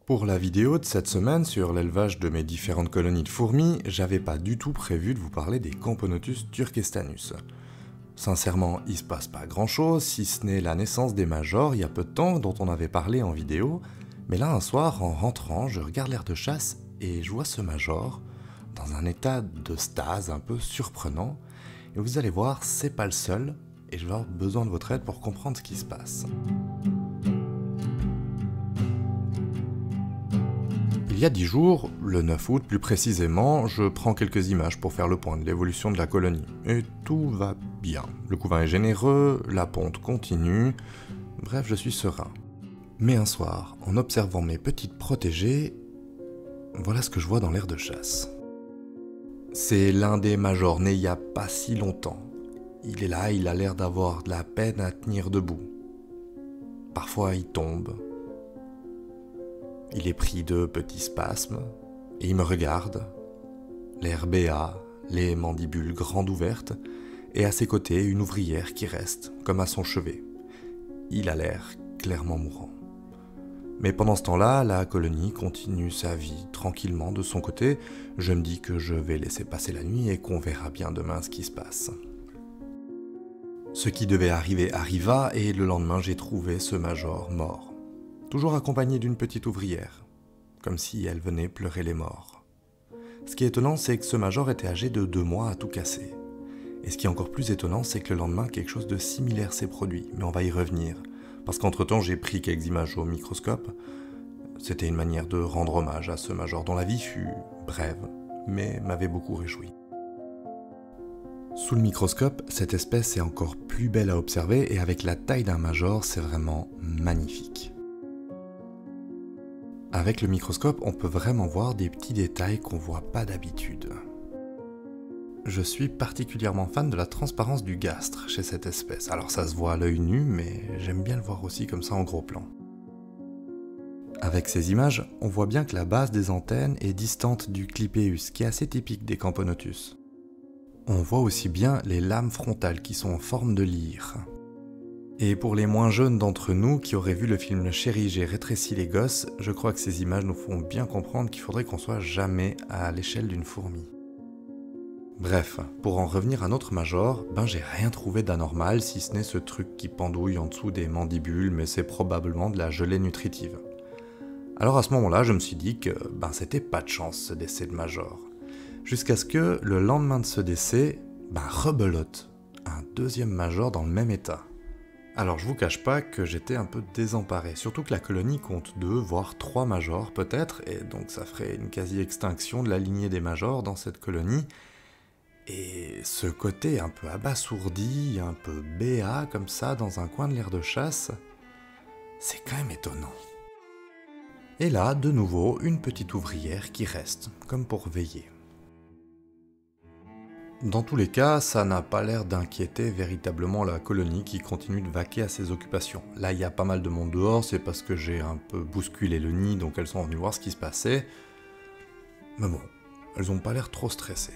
Pour la vidéo de cette semaine sur l'élevage de mes différentes colonies de fourmis, j'avais pas du tout prévu de vous parler des Camponotus turkestanus. Sincèrement, il se passe pas grand chose, si ce n'est la naissance des majors il y a peu de temps dont on avait parlé en vidéo, mais là un soir, en rentrant, je regarde l'aire de chasse et je vois ce major dans un état de stase un peu surprenant, et vous allez voir, c'est pas le seul, et je vais avoir besoin de votre aide pour comprendre ce qui se passe. Il y a 10 jours, le 9 août plus précisément, je prends quelques images pour faire le point de l'évolution de la colonie. Et tout va bien. Le couvain est généreux, la ponte continue, bref, je suis serein. Mais un soir, en observant mes petites protégées, voilà ce que je vois dans l'aire de chasse. C'est l'un des majors nés il n'y a pas si longtemps. Il est là, il a l'air d'avoir de la peine à tenir debout. Parfois il tombe. Il est pris de petits spasmes, et il me regarde, l'air béat, les mandibules grandes ouvertes, et à ses côtés une ouvrière qui reste, comme à son chevet. Il a l'air clairement mourant. Mais pendant ce temps-là, la colonie continue sa vie tranquillement de son côté. Je me dis que je vais laisser passer la nuit et qu'on verra bien demain ce qui se passe. Ce qui devait arriver arriva, et le lendemain j'ai trouvé ce major mort. Toujours accompagnée d'une petite ouvrière, comme si elle venait pleurer les morts. Ce qui est étonnant, c'est que ce major était âgé de 2 mois à tout casser. Et ce qui est encore plus étonnant, c'est que le lendemain, quelque chose de similaire s'est produit, mais on va y revenir. Parce qu'entre-temps, j'ai pris quelques images au microscope. C'était une manière de rendre hommage à ce major dont la vie fut brève, mais m'avait beaucoup réjoui. Sous le microscope, cette espèce est encore plus belle à observer, et avec la taille d'un major, c'est vraiment magnifique. Avec le microscope, on peut vraiment voir des petits détails qu'on voit pas d'habitude. Je suis particulièrement fan de la transparence du gastre chez cette espèce. Alors ça se voit à l'œil nu, mais j'aime bien le voir aussi comme ça en gros plan. Avec ces images, on voit bien que la base des antennes est distante du clipéus, qui est assez typique des Camponotus. On voit aussi bien les lames frontales qui sont en forme de lyre. Et pour les moins jeunes d'entre nous qui auraient vu le film Chérie, j'ai rétréci les gosses, je crois que ces images nous font bien comprendre qu'il faudrait qu'on soit jamais à l'échelle d'une fourmi. Bref, pour en revenir à notre major, j'ai rien trouvé d'anormal si ce n'est ce truc qui pendouille en dessous des mandibules, mais c'est probablement de la gelée nutritive. Alors à ce moment-là, je me suis dit que c'était pas de chance ce décès de major. Jusqu'à ce que, le lendemain de ce décès, rebelote, un deuxième major dans le même état. Alors je vous cache pas que j'étais un peu désemparé, surtout que la colonie compte 2, voire 3 majors peut-être, et donc ça ferait une quasi-extinction de la lignée des majors dans cette colonie. Et ce côté un peu abasourdi, un peu béat comme ça dans un coin de l'aire de chasse, c'est quand même étonnant. Et là, de nouveau, une petite ouvrière qui reste, comme pour veiller. Dans tous les cas, ça n'a pas l'air d'inquiéter véritablement la colonie qui continue de vaquer à ses occupations. Là, il y a pas mal de monde dehors, c'est parce que j'ai un peu bousculé le nid, donc elles sont venues voir ce qui se passait. Mais bon, elles ont pas l'air trop stressées.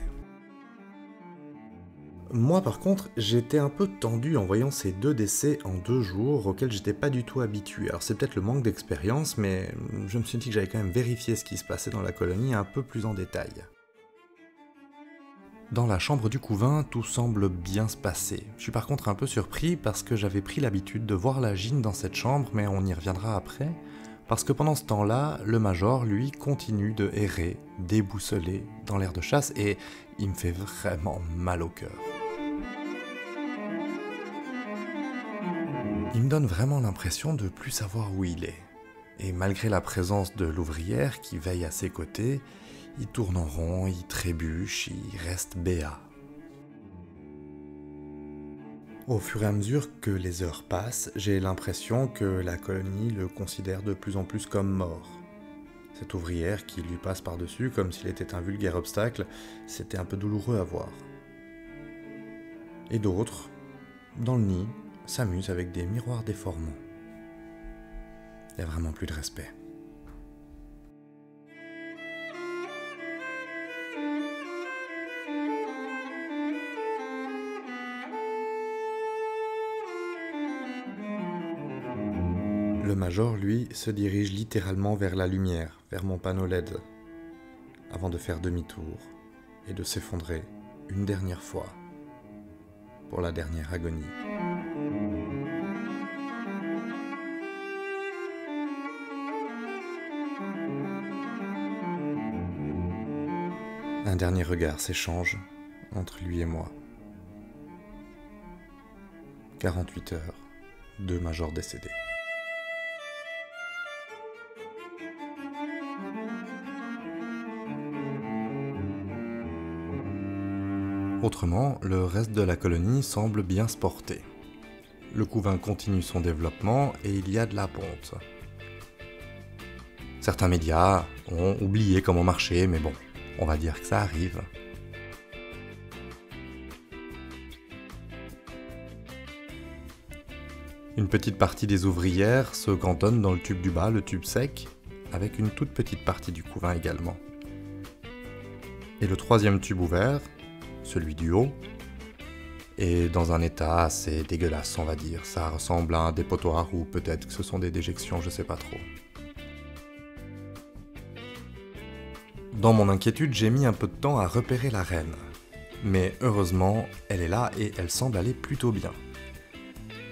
Moi par contre, j'étais un peu tendu en voyant ces 2 décès en 2 jours auxquels j'étais pas du tout habitué. Alors c'est peut-être le manque d'expérience, mais je me suis dit que j'allais quand même vérifier ce qui se passait dans la colonie un peu plus en détail. Dans la chambre du couvain, tout semble bien se passer. Je suis par contre un peu surpris parce que j'avais pris l'habitude de voir la gyne dans cette chambre, mais on y reviendra après, parce que pendant ce temps-là, le major, lui, continue de errer, déboussolé, dans l'aire de chasse, et il me fait vraiment mal au cœur. Il me donne vraiment l'impression de plus savoir où il est. Et malgré la présence de l'ouvrière qui veille à ses côtés, il tourne en rond, il trébuche, il reste béat. Au fur et à mesure que les heures passent, j'ai l'impression que la colonie le considère de plus en plus comme mort. Cette ouvrière qui lui passe par-dessus comme s'il était un vulgaire obstacle, c'était un peu douloureux à voir. Et d'autres, dans le nid, s'amusent avec des miroirs déformants. Il n'y a vraiment plus de respect. Le Le Major, lui, se dirige littéralement vers la lumière, vers mon panneau LED, avant de faire demi-tour et de s'effondrer une dernière fois pour la dernière agonie. Un dernier regard s'échange entre lui et moi. 48 heures, 2 majors décédés. Autrement, le reste de la colonie semble bien se porter. Le couvain continue son développement et il y a de la ponte. Certains médias ont oublié comment marcher, mais bon, on va dire que ça arrive. Une petite partie des ouvrières se cantonne dans le tube du bas, le tube sec, avec une toute petite partie du couvain également. Et le troisième tube ouvert, celui du haut, est dans un état assez dégueulasse, on va dire. Ça ressemble à un dépotoir ou peut-être que ce sont des déjections, je sais pas trop. Dans mon inquiétude, j'ai mis un peu de temps à repérer la reine. Mais heureusement, elle est là et elle semble aller plutôt bien.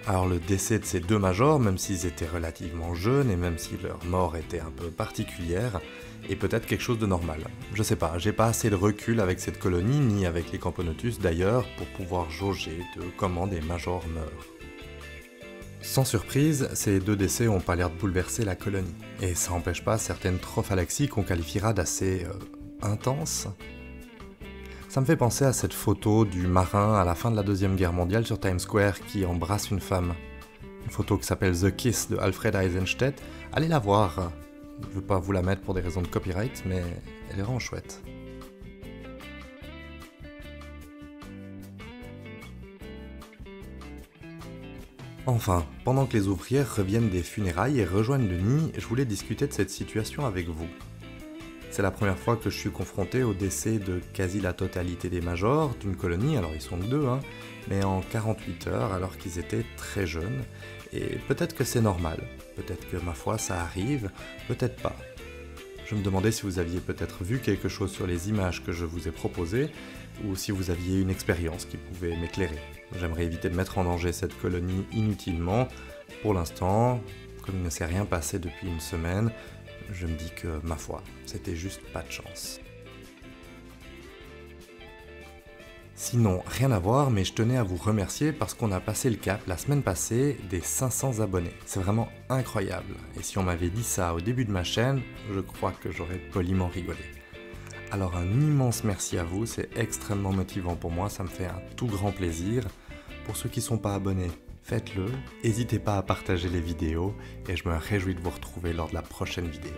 Alors le décès de ces 2 majors, même s'ils étaient relativement jeunes et même si leur mort était un peu particulière, est peut-être quelque chose de normal. Je sais pas, j'ai pas assez de recul avec cette colonie, ni avec les Camponotus d'ailleurs, pour pouvoir jauger de comment des majors meurent. Sans surprise, ces 2 décès ont pas l'air de bouleverser la colonie, et ça n'empêche pas certaines trophalaxies qu'on qualifiera d'assez intenses. Ça me fait penser à cette photo du marin à la fin de la Deuxième Guerre mondiale sur Times Square qui embrasse une femme. Une photo qui s'appelle The Kiss de Alfred Eisenstedt. Allez la voir. Je veux pas vous la mettre pour des raisons de copyright, mais elle est vraiment chouette. Enfin, pendant que les ouvrières reviennent des funérailles et rejoignent le nid, je voulais discuter de cette situation avec vous. C'est la première fois que je suis confronté au décès de quasi la totalité des majors d'une colonie, alors ils sont que 2, mais en 48 heures alors qu'ils étaient très jeunes, et peut-être que c'est normal, peut-être que ma foi ça arrive, peut-être pas. Je me demandais si vous aviez peut-être vu quelque chose sur les images que je vous ai proposées, ou si vous aviez une expérience qui pouvait m'éclairer. J'aimerais éviter de mettre en danger cette colonie inutilement. Pour l'instant, comme il ne s'est rien passé depuis une semaine, je me dis que, ma foi, c'était juste pas de chance. Sinon, rien à voir, mais je tenais à vous remercier parce qu'on a passé le cap la semaine passée des 500 abonnés. C'est vraiment incroyable. Et si on m'avait dit ça au début de ma chaîne, je crois que j'aurais poliment rigolé. Alors un immense merci à vous, c'est extrêmement motivant pour moi, ça me fait un tout grand plaisir. Pour ceux qui ne sont pas abonnés, faites-le, n'hésitez pas à partager les vidéos et je me réjouis de vous retrouver lors de la prochaine vidéo.